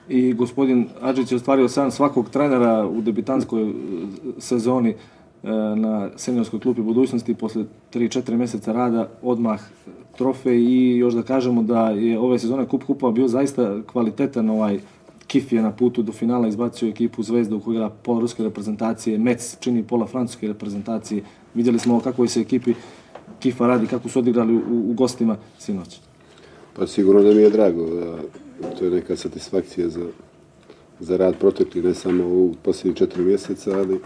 i gospodin Adžić je ostvario san svakog trenera u debitanskoj sezoni na seniorskoj klupi budućnosti. Posle 3-4 mjeseca rada odmah trofej i još da kažemo da je ove sezone Kup Kupova bio zaista kvalitetan. Kif je na putu do finala izbacio ekipu Zvezda u kojoj igra pola ruske reprezentacije, Metz čini pola francuske reprezentacije. Vidjeli smo o kakvoj se ekipi Kifa radi, kako su odigrali u gostima sinoć. Pa sigurno da mi je drago, to je neka satisfakcija za rad protekli, ne samo u posljednjih 4 mjeseca, ali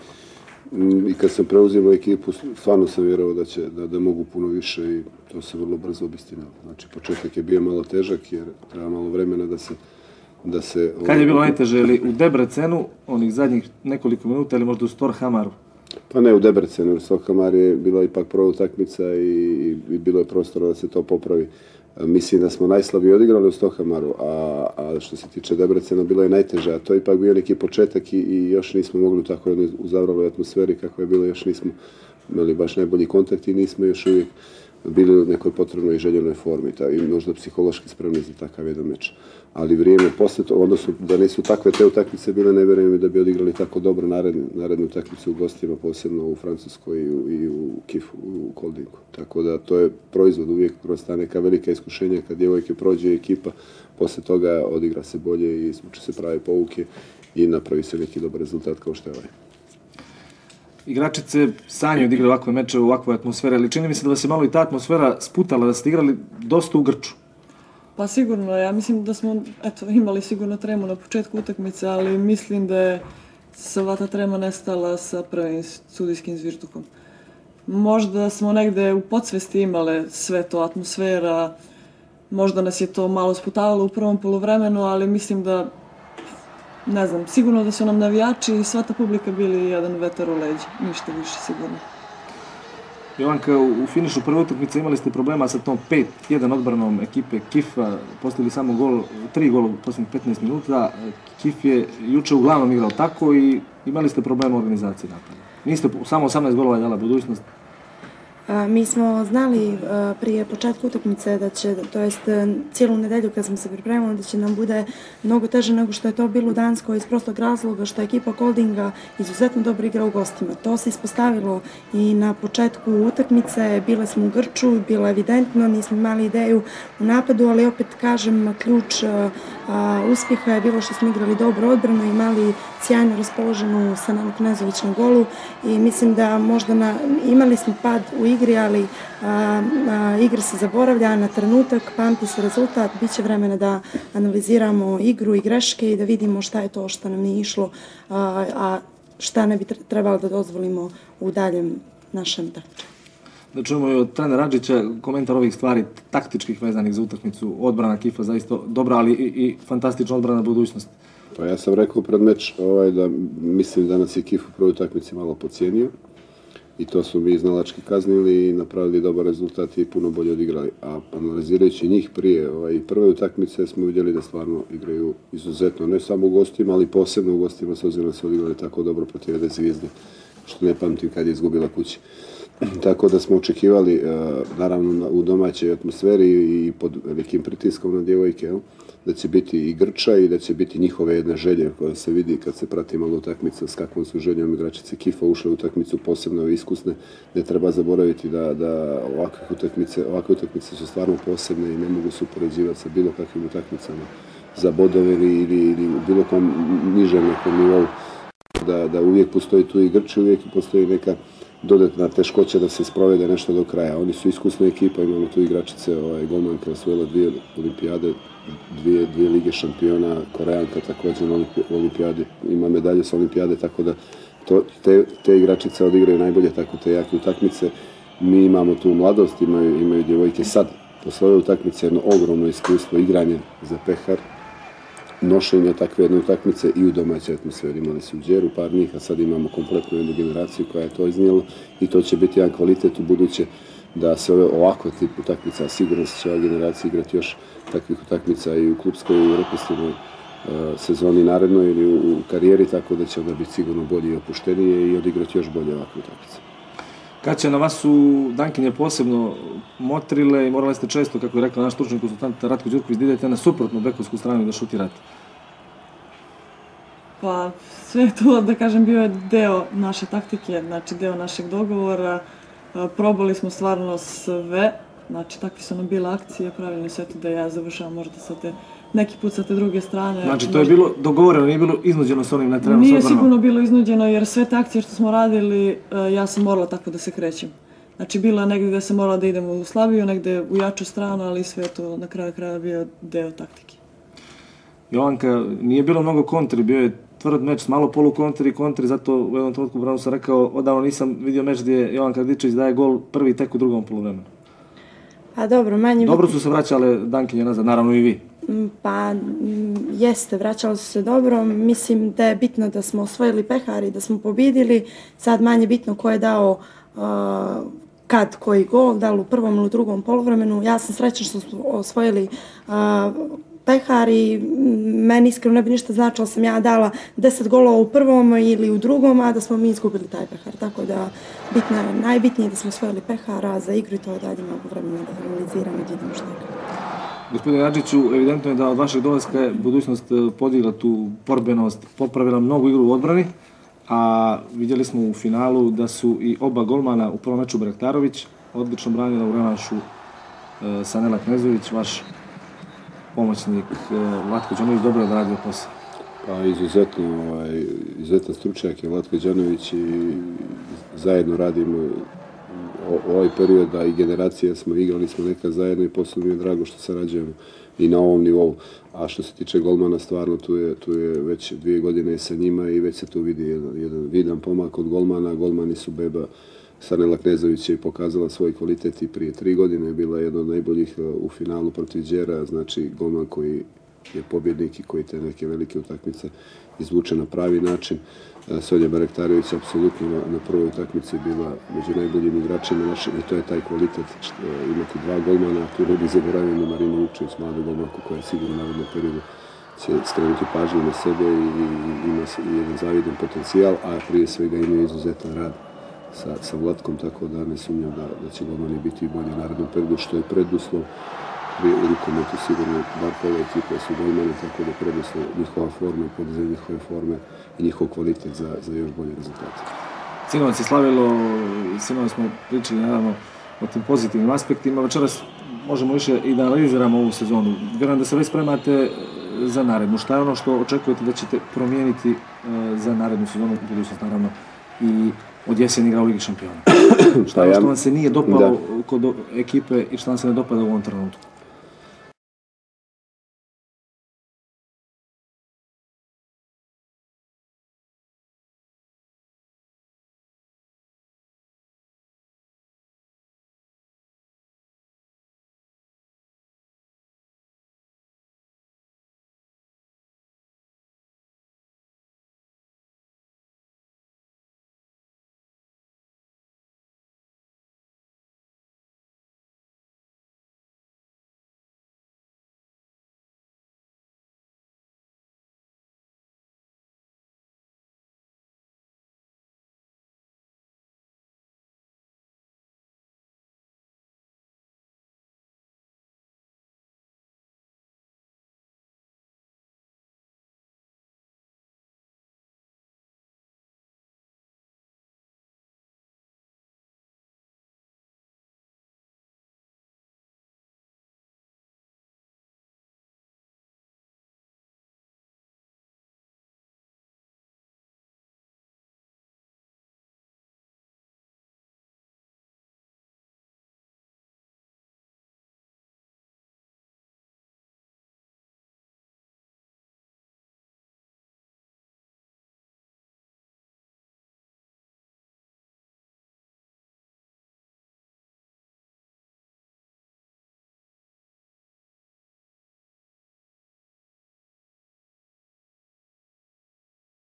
i kad sam preuzimao ekipu, stvarno sam vjerovao da mogu puno više i to se vrlo brzo obistinilo. Znači, početak je bio malo težak jer treba malo vremena da se... Kad je bilo najteže, ili u Debrecenu, onih zadnjih nekoliko minuta, ili možda u Storhamaru? Pa ne, u Debrecenu, u Storhamar je bila ipak prva utakmica i bilo je prostora da se to popravi. Mislim da smo najslabije odigrali u Storhamaru, a što se tiče Debrecena bilo je najteže, a to je ipak bio neki početak i još nismo mogli u tako jednoj uzavraloj atmosferi kako je bilo, još nismo imali baš najbolji kontakt i nismo još uvijek bili u nekoj potrebnoj i željenoj formi i možda psihološki spremni za takav jedan meč. Ali vrijeme poslije to, odnosno da nisu takve te utakmice bile, ne vjerujem da bi odigrali tako dobro naredne utakmice u gostima, posebno u Francuskoj i u Kifu, u Koldingu. Tako da to je proizvod uvijek kroz ta neka velika iskušenja kad djevojke prođe ekipa, poslije toga odigra se bolje i izvuče se prave pouke i napravi se neki dobar rezultat kao što je ovaj. Igračice sanjaju da igraju ovakve meče u ovakvoj atmosferi, ali čini mi se da vas je malo i ta atmosfera sputala, da ste igrali dosta u grču. Pa sigurno, ja mislim da smo imali sigurno tremu na početku utakmice, ali mislim da je sva ta trema nestala sa prvim sudijskim zviždukom. Možda smo negde u podsvesti imale sve to, atmosfera, možda nas je to malo sputavalo u prvom poluvremenu, ali mislim da, ne znam, sigurno da su nam navijači i sva ta publika bili jedan vetar u leđa, ništa više sigurno. Jovanka, u finišu prve utakmice imali ste problema sa tom 5-1 odbranom ekipe Kifa, postigli samo 3 gola u posljednjih 15 minuta. Kif je juče uglavnom igrao tako i imali ste problema u organizaciji napada. Niste samo 18 golova dala budućnost. Mi smo znali prije početka utakmice da će, to jest cijelu nedelju kad smo se pripremili, da će nam bude mnogo teže nego što je to bilo u Danskoj iz prostog razloga što je ekipa Koldinga izuzetno dobro igra u gostima. To se ispostavilo i na početku utakmice, bile smo u grču, bilo je evidentno, nismo imali ideju u napadu, ali opet kažem, ključ uspjeha je bilo što smo igrali dobro odbranu, imali sjajno raspoloženu Sananu Knezović na golu i mislim da možda imali smo pad u igri, ali igra se zaboravlja na trenutak, pamti se rezultat, bit će vremena da analiziramo igru i greške i da vidimo šta je to što nam nije išlo, a šta ne bi trebalo da dozvolimo u daljem našem takmičenju. Da čujemo i od trenera Adžića komentar ovih stvari taktičkih vezanih za utakmicu. Odbrana Kifa zaista dobra, ali i fantastična odbrana budućnosti. Pa ja sam rekao pred meč da mislim da nas je Kif u prvoj utakmici malo podcijenio i to smo mi iznalački kaznili i napravili dobar rezultat i puno bolje odigrali. A analizirajući njih prije prve utakmice smo vidjeli da stvarno igraju izuzetno, ne samo u gostima, ali posebno u gostima, s obzirom da su odigrali tako dobro protiv jedne Zvijezde, što ne pamtim kad je izgubila kući. Tako da smo očekivali, naravno u domaćoj atmosferi i pod velikim pritiskom na djevojke, da će biti i grča i da će biti njihove jedne želje koja se vidi kad se prati malo utakmica s kakvom su željom igračice Kifa ušle u utakmicu, posebno iskusne. Ne treba zaboraviti da ovakve utakmice su stvarno posebne i ne mogu se upoređivati sa bilo kakvim utakmicama za bodove ili u bilo kom nižem nekom nivou. Da uvijek postoji tu i grči, uvijek postoji neka dodatna teškoća da se sprovede nešto do kraja. Oni su iskusna ekipa, imamo tu igračice, golmanka osvojila 2 olimpijade, 2 lige šampiona, Koreanka također na olimpijadi, ima medalje sa olimpijade, tako da te igračice odigraju najbolje tako te jake utakmice. Mi imamo tu mladost, imaju djevojke sad posle ove utakmice jedno ogromno iskustvo igranja za pehar, nošenja takve jedne utakmice i u domaćoj atmosferi. Imali su u Đeru par njih, a sad imamo kompletnu jednu generaciju koja je to iznijela i to će biti jedan kvalitet u buduće da se ovakve tip utakmica, sigurno će ova generacija igrati još takvih utakmica i u klubskoj i u reprezentativnoj sezoni narednoj ili u karijeri, tako da će onda biti sigurno bolje i opuštenije i odigrati još bolje ovakve utakmice. Kaća, na vas su Dankinje posebno motrile i morali ste često, kako je rekao naš stručni konsultant Ratko Đurković, da idete na suprotnu bekovsku stranu i da šutirate. Pa sve to, da kažem, bio je deo naše taktike, znači deo našeg dogovora. Probali smo stvarno sve, znači takve su nam bile akcije, pravilno sve to da ja završavam možda sa te, neki put sa te druge strane. Znači to je bilo dogovoreno, nije bilo iznuđeno s onim na terenu? Nije sigurno bilo iznuđeno jer sve te akcije što smo radili, ja sam morala tako da se krećem. Znači bilo je negdje gdje sam morala da idem u slabiju, negdje u jaču stranu, ali sve to na kraju kraja bio deo taktike. Jovanka, nije bilo mnogo kontri, bio je tvrd meč s malo polukontri i kontri, zato u jednom trenutku Branu sam rekao, odavno nisam vidio meč gdje Jovanka Radičević daje gol prvi tek u drugom poluvremenu. Pa dobro, manje... Dobro su se vraćale dankinje nazad, naravno i vi. Pa jeste, vraćali su se dobro. Mislim da je bitno da smo osvojili pehar i da smo pobjedili. Sad manje bitno ko je dao kad koji gol, da li u prvom ili u drugom poluvremenu. Ja sam srećna što smo osvojili pehar i meni iskreno ne bi ništa značilo sam ja dala 10 golova u prvom ili u drugom, a da smo mi izgubili taj pehar. Tako da najbitnije je da smo osvojili pehar, a za igru to dalje mogu vremena da analiziramo i vidimo što je. Gospodine Adžiću, evidentno je da od vašeg dolaska je budućnost podigla tu borbenost, popravila mnogu igru u odbrani, a vidjeli smo u finalu da su i oba golmana u prvom meču Brektarović odlično branila u revanšu Sanela Knezović, vaš pomoćnik Vlatko Đanović dobro je radio posao. Pa izuzetan stručnjak je Vlatko Đanović i zajedno radimo ovaj period, a i generacija smo igrali smo nekad zajedno i posebno mi je drago što sarađujemo i na ovom nivou. A što se tiče golmana, stvarno tu je već 2 godine sa njima i već se tu vidi jedan vidan pomak od golmana. Golmani su beba Sanela Knezović je pokazala svoj kvalitet i prije 3 godine je bila jedna od najboljih u finalu protiv Đera, znači golman koji je pobjednik i koji te neke velike utakmice izvuče na pravi način. Sonja Barektarević apsolutno na prvoj utakmici bila među najboljim igračima našim i to je taj kvalitet imati 2 golmana, tu ne bi zaboravili Marinu Vučević, mladu golmanku koja je sigurno u narednom periodu će skrenuti pažnju na sebe i ima jedan zavidan potencijal, a prije svega ima izuzetan rad sa Vlatkom, tako da ne sumnjam da će golmani biti i bolji u narednom periodu, što je preduslov. U rukometu sigurno bar pola ekipe su golmani, tako da preduslov njihova forma i podizanje njihove forme i njihov kvalitet za još bolje rezultate. Sinovac je slavilo, sinovac smo pričali naravno o tim pozitivnim aspektima. Večeras možemo više i da analiziramo ovu sezonu. Vjerujem da se već spremate za narednu. Šta je ono što očekujete da ćete promijeniti za narednu sezonu, budućnost naravno i od jeseni igra u Ligi šampiona? Šta je što vam se nije dopalo kod ekipe i što vam se ne dopada u ovom trenutku?